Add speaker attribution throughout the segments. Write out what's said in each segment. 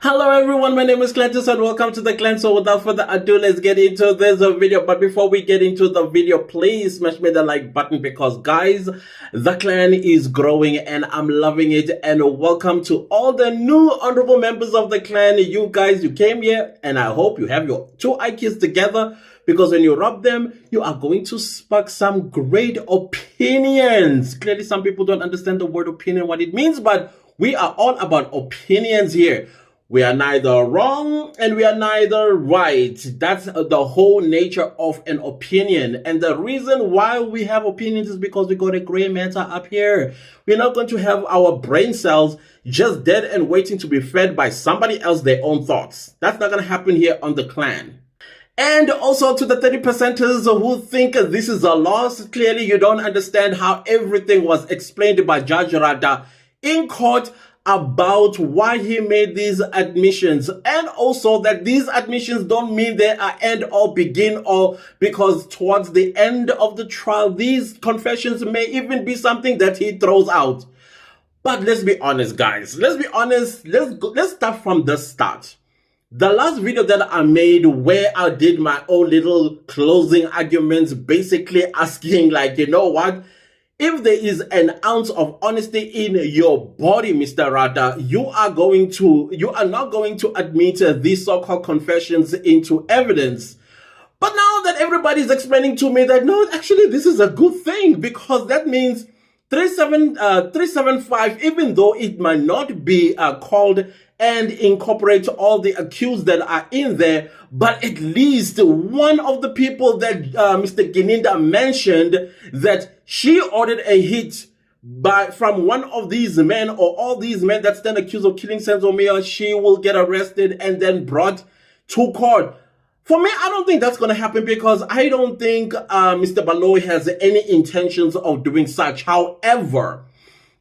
Speaker 1: Hello everyone, my name is Cletus and welcome to the Clan. So without further ado, let's get into this video. But before we get into the video, please smash me the like button because guys, the clan is growing and I'm loving it. And welcome to all the new honorable members of the clan. You guys, you came here and I hope you have your two IQs together, because when you rub them, you are going to spark some great opinions. Clearly, some people don't understand the word opinion, what it means, but we are all about opinions here. We are neither wrong and we are neither right. That's the whole nature of an opinion. And the reason why we have opinions is because we got a gray matter up here. We're not going to have our brain cells just dead and waiting to be fed by somebody else their own thoughts. That's not going to happen here on the clan. And also to the 30%ers who think this is a loss, clearly you don't understand how everything was explained by Judge Rada in court about why he made these admissions, and also that these admissions don't mean they are end or begin or, because towards the end of the trial these confessions may even be something that he throws out. But let's be honest guys, let's be honest, let's start from the start. The last video that I made where I did my own little closing arguments, basically asking like, you know what, if there is an ounce of honesty in your body, Mr. Rada, you are not going to admit these so-called confessions into evidence. But now that everybody's explaining to me that, no, actually, this is a good thing, because that means 375, even though it might not be called and incorporate all the accused that are in there, but at least one of the people that Mr. Gininda mentioned, that she ordered a hit from one of these men, or all these men that stand accused of killing Senzo, she will get arrested and then brought to court. For me, I don't think that's going to happen, because I don't think Mr. Baloyi has any intentions of doing such. However,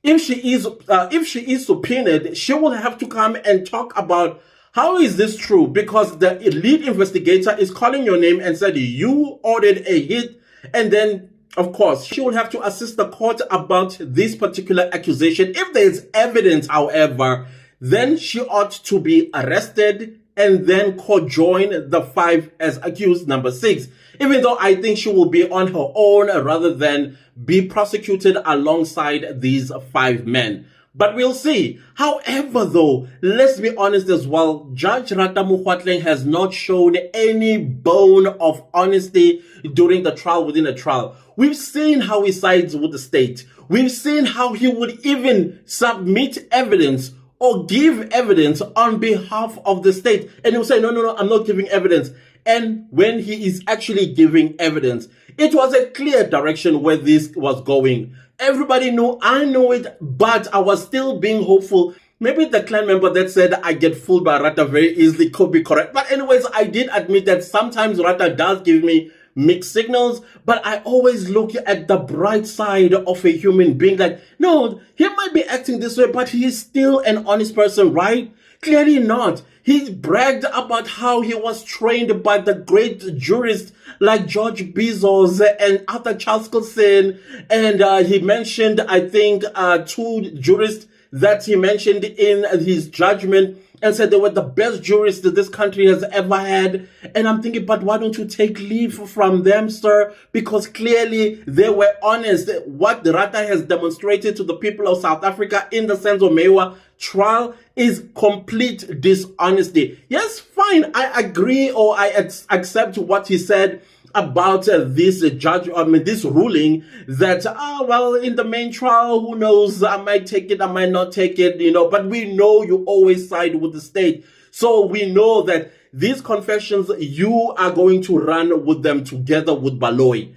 Speaker 1: if she is subpoenaed, she will have to come and talk about how is this true, because the lead investigator is calling your name and said you ordered a hit, and then of course she will have to assist the court about this particular accusation. If there is evidence, however, then she ought to be arrested and then co-join the 5 as accused number 6, even though I think she will be on her own rather than be prosecuted alongside these 5 men. But we'll see. However, though, let's be honest as well, Judge Rata Mokgoatleng has not shown any bone of honesty during the trial within a trial. We've seen how he sides with the state. We've seen how he would even submit evidence or give evidence on behalf of the state. And he'll say, no, I'm not giving evidence. And when he is actually giving evidence, it was a clear direction where this was going. Everybody knew, I knew it, but I was still being hopeful. Maybe the clan member that said I get fooled by Rata very easily could be correct. But anyways, I did admit that sometimes Rata does give me mixed signals, but I always look at the bright side of a human being. Like, no, he might be acting this way, but he is still an honest person, right? Clearly not. He bragged about how he was trained by the great jurists like George Bezos and Arthur Chaskelson. And he mentioned, I think, 2 jurists that he mentioned in his judgment, and said they were the best jurists that this country has ever had. And I'm thinking, but why don't you take leave from them, sir? Because clearly they were honest. What Rata has demonstrated to the people of South Africa in the Senzo trial is complete dishonesty. Yes, fine, I agree, or I accept what he said about this this ruling that, well, in the main trial, who knows, I might take it, I might not take it, you know, but we know you always side with the state. So we know that these confessions, you are going to run with them together with Baloyi.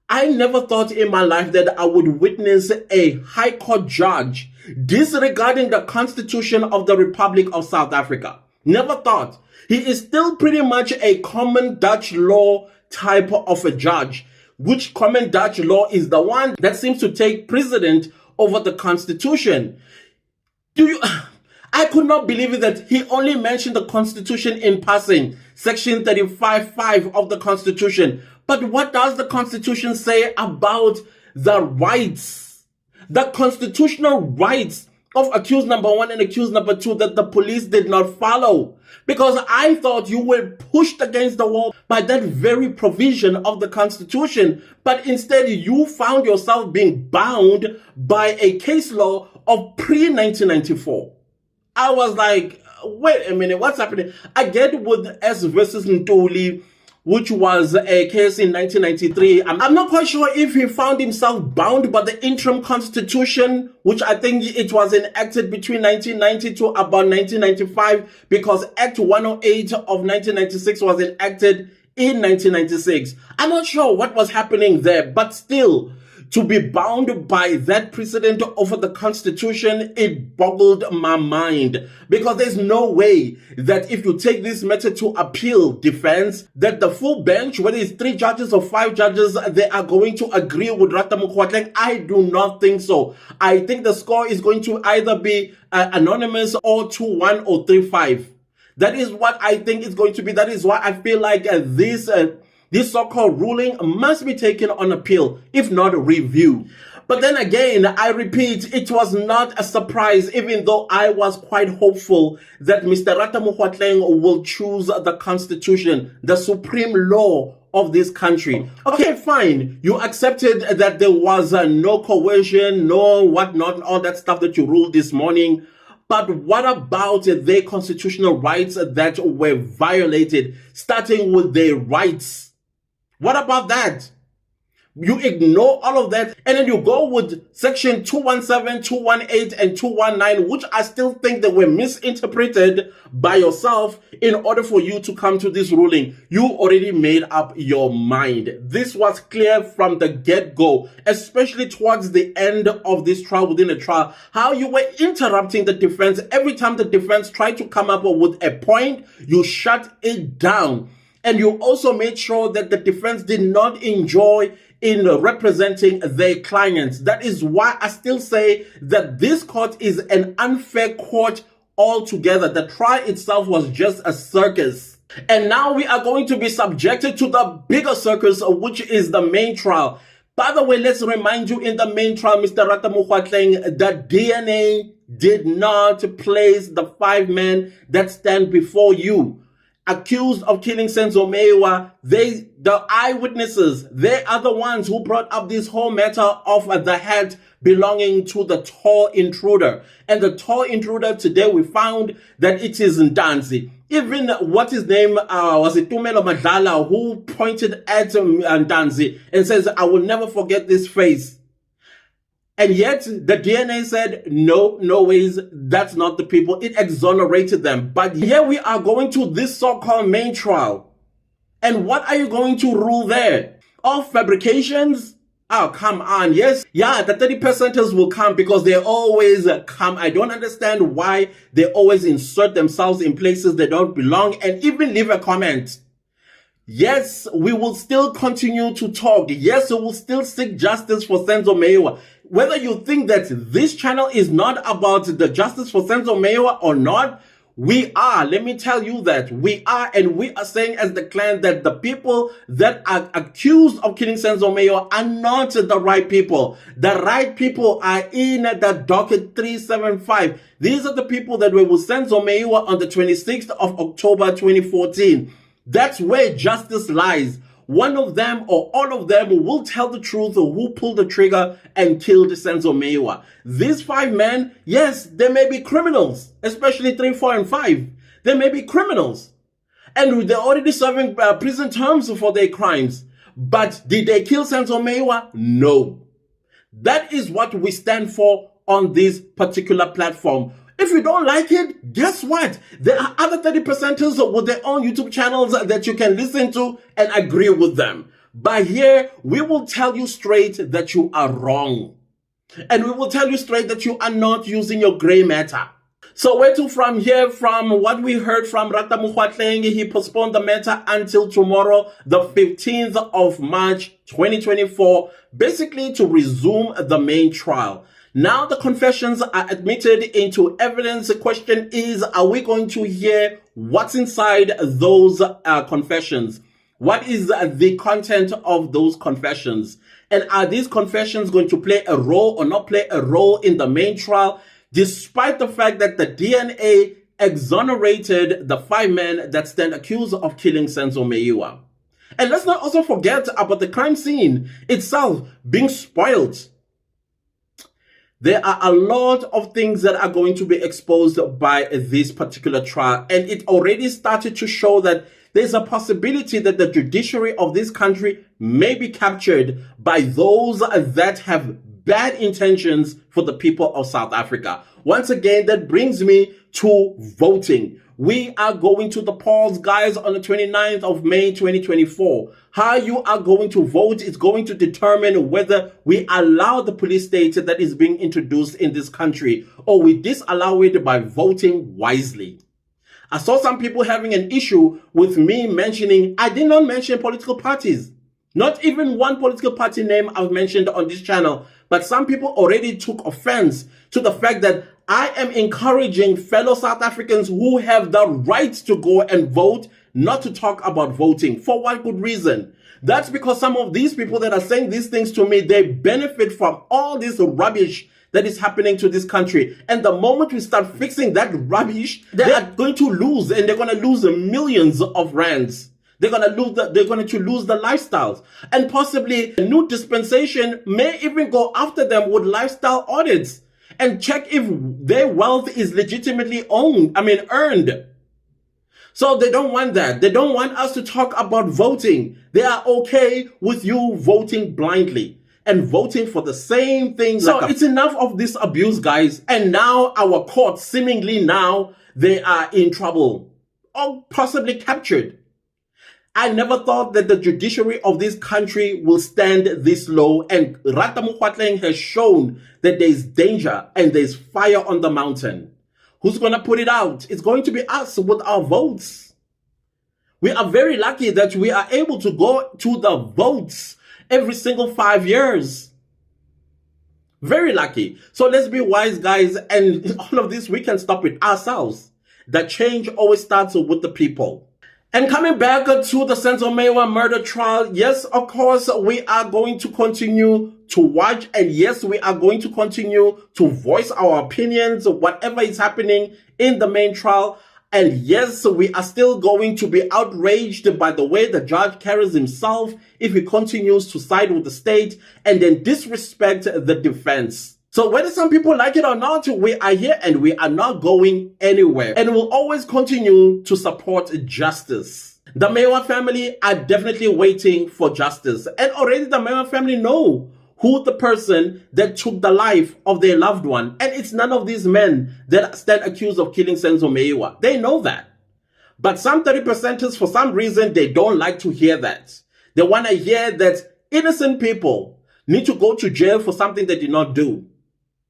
Speaker 1: I never thought in my life that I would witness a high court judge disregarding the Constitution of the Republic of South Africa. Never thought. He is still pretty much a common Dutch law type of a judge, which common Dutch law is the one that seems to take precedent over the Constitution. I could not believe it that he only mentioned the Constitution in passing, Section 35(5) of the Constitution. But what does the Constitution say about the rights, the constitutional rights of accused number 1 and accused number 2 that the police did not follow. Because I thought you were pushed against the wall by that very provision of the Constitution. But instead, you found yourself being bound by a case law of pre-1994. I was like, wait a minute, what's happening? I get with S versus Ntuli, which was a case in 1993. I'm not quite sure if he found himself bound by the interim constitution, which I think it was enacted between 1990 to about 1995, because Act 108 of 1996 was enacted in 1996. I'm not sure what was happening there, but still, to be bound by that precedent over the Constitution, it boggled my mind. Because there's no way that if you take this matter to appeal defense, that the full bench, whether it's 3 judges or 5 judges, they are going to agree with Rata Mokgoatleng. I do not think so. I think the score is going to either be anonymous or 2-1 or 3-5. That is what I think it's going to be. That is why I feel like this so-called ruling must be taken on appeal, if not review. But then again, I repeat, it was not a surprise, even though I was quite hopeful that Mr. Rata Mokgoatleng will choose the Constitution, the supreme law of this country. Okay, fine. You accepted that there was no coercion, no whatnot, all that stuff that you ruled this morning. But what about their constitutional rights that were violated, starting with their rights? What about that? You ignore all of that, and then you go with section 217, 218, and 219, which I still think they were misinterpreted by yourself in order for you to come to this ruling. You already made up your mind. This was clear from the get-go, especially towards the end of this trial, within the trial, how you were interrupting the defense. Every time the defense tried to come up with a point, you shut it down. And you also made sure that the defense did not enjoy in representing their clients. That is why I still say that this court is an unfair court altogether. The trial itself was just a circus. And now we are going to be subjected to the bigger circus, which is the main trial. By the way, let's remind you, in the main trial, Mr. Rata Mokgoatleng, the DNA did not place the 5 men that stand before you, accused of killing Senzo. The eyewitnesses, they are the ones who brought up this whole matter of the hat belonging to the tall intruder. And the tall intruder, today we found that it is Ntanzi. Even what his name was it Tumelo Madlala, who pointed at Ntanzi and says, I will never forget this face. And yet, the DNA said, no ways, that's not the people. It exonerated them. But here we are going to this so-called main trial. And what are you going to rule there? All fabrications? Oh, come on. Yes. Yeah, the 30%ers will come because they always come. I don't understand why they always insert themselves in places they don't belong and even leave a comment. Yes, we will still continue to talk. Yes, we will still seek justice for Senzo Meyiwa. Whether you think that this channel is not about the justice for Senzo Meyiwa or not, we are. Let me tell you that we are, and we are saying as the clan that the people that are accused of killing Senzo Meyiwa are not the right people. The right people are in the docket 375. These are the people that were with Senzo Meyiwa on the 26th of October 2014. That's where justice lies. One of them or all of them will tell the truth of who pulled the trigger and killed Senzo Meyiwa. These 5 men, yes, they may be criminals, especially 3, 4, and 5. They may be criminals. And they're already serving prison terms for their crimes. But did they kill Senzo Meyiwa? No. That is what we stand for on this particular platform. If you don't like it, guess what? There are other 30%ers with their own YouTube channels that you can listen to and agree with them. But here, we will tell you straight that you are wrong. And we will tell you straight that you are not using your gray matter. So where to from here? From what we heard from Rata Mokgoatleng, he postponed the matter until tomorrow, the 15th of March, 2024, basically to resume the main trial. Now the confessions are admitted into evidence. The question is, are we going to hear what's inside those confessions? What is the content of those confessions? And are these confessions going to play a role or not play a role in the main trial? despite the fact that the DNA exonerated the 5 men that stand accused of killing Senzo Meyiwa. And let's not also forget about the crime scene itself being spoiled. There are a lot of things that are going to be exposed by this particular trial, and it already started to show that there's a possibility that the judiciary of this country may be captured by those that have bad intentions for the people of South Africa. Once again, that brings me to voting. We are going to the polls, guys, on the 29th of May, 2024. How you are going to vote is going to determine whether we allow the police state that is being introduced in this country, or we disallow it by voting wisely. I saw some people having an issue with me mentioning, I did not mention political parties. Not even one political party name I've mentioned on this channel. But some people already took offense to the fact that I am encouraging fellow South Africans who have the right to go and vote not to talk about voting. For what good reason? That's because some of these people that are saying these things to me, they benefit from all this rubbish that is happening to this country. And the moment we start fixing that rubbish, they are going to lose, and they're going to lose millions of rands. They're going to lose the lifestyles. And possibly a new dispensation may even go after them with lifestyle audits and check if their wealth is legitimately earned. So they don't want that. They don't want us to talk about voting. They are okay with you voting blindly and voting for the same thing. So it's enough of this abuse, guys. And now our courts, seemingly now, they are in trouble or possibly captured. I never thought that the judiciary of this country will stand this low, and Rata Mokgoatleng has shown that there's danger and there's fire on the mountain. Who's going to put it out? It's going to be us with our votes. We are very lucky that we are able to go to the votes every single 5 years. Very lucky. So let's be wise, guys, and all of this we can stop it ourselves. The change always starts with the people. And coming back to the Senzo Meyiwa murder trial, yes, of course, we are going to continue to watch, and yes, we are going to continue to voice our opinions, whatever is happening in the main trial. And yes, we are still going to be outraged by the way the judge carries himself if he continues to side with the state and then disrespect the defense. So whether some people like it or not, we are here and we are not going anywhere. And we'll always continue to support justice. The Meyiwa family are definitely waiting for justice. And already the Meyiwa family know who the person that took the life of their loved one. And it's none of these men that stand accused of killing Senzo Meyiwa. They know that. But some 30%ers, for some reason, they don't like to hear that. They want to hear that innocent people need to go to jail for something they did not do.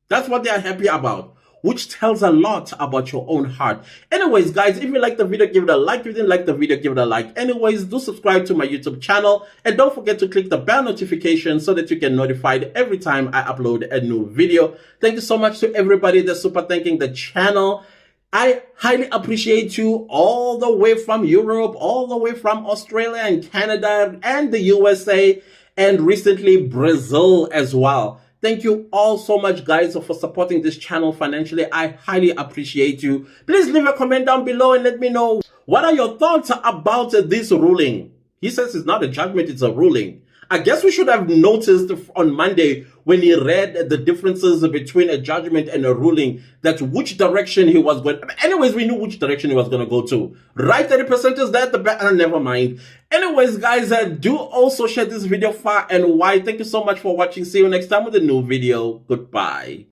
Speaker 1: That's what they are happy about, which tells a lot about your own heart. Anyways, guys, if you like the video, give it a like. If you didn't like the video, give it a like. Anyways, do subscribe to my YouTube channel. And don't forget to click the bell notification so that you get notified every time I upload a new video. Thank you so much to everybody that's super thanking the channel. I highly appreciate you all the way from Europe, all the way from Australia and Canada and the USA, and recently Brazil as well. Thank you all so much, guys, for supporting this channel financially. I highly appreciate you. Please leave a comment down below and let me know, what are your thoughts about this ruling? He says it's not a judgment, it's a ruling. I guess we should have noticed on Monday when he read the differences between a judgment and a ruling, that which direction he was going. Anyways, we knew which direction he was going to go to. Right, 30% is that the back? Never mind. Anyways, guys, do also share this video far and wide. Thank you so much for watching. See you next time with a new video. Goodbye.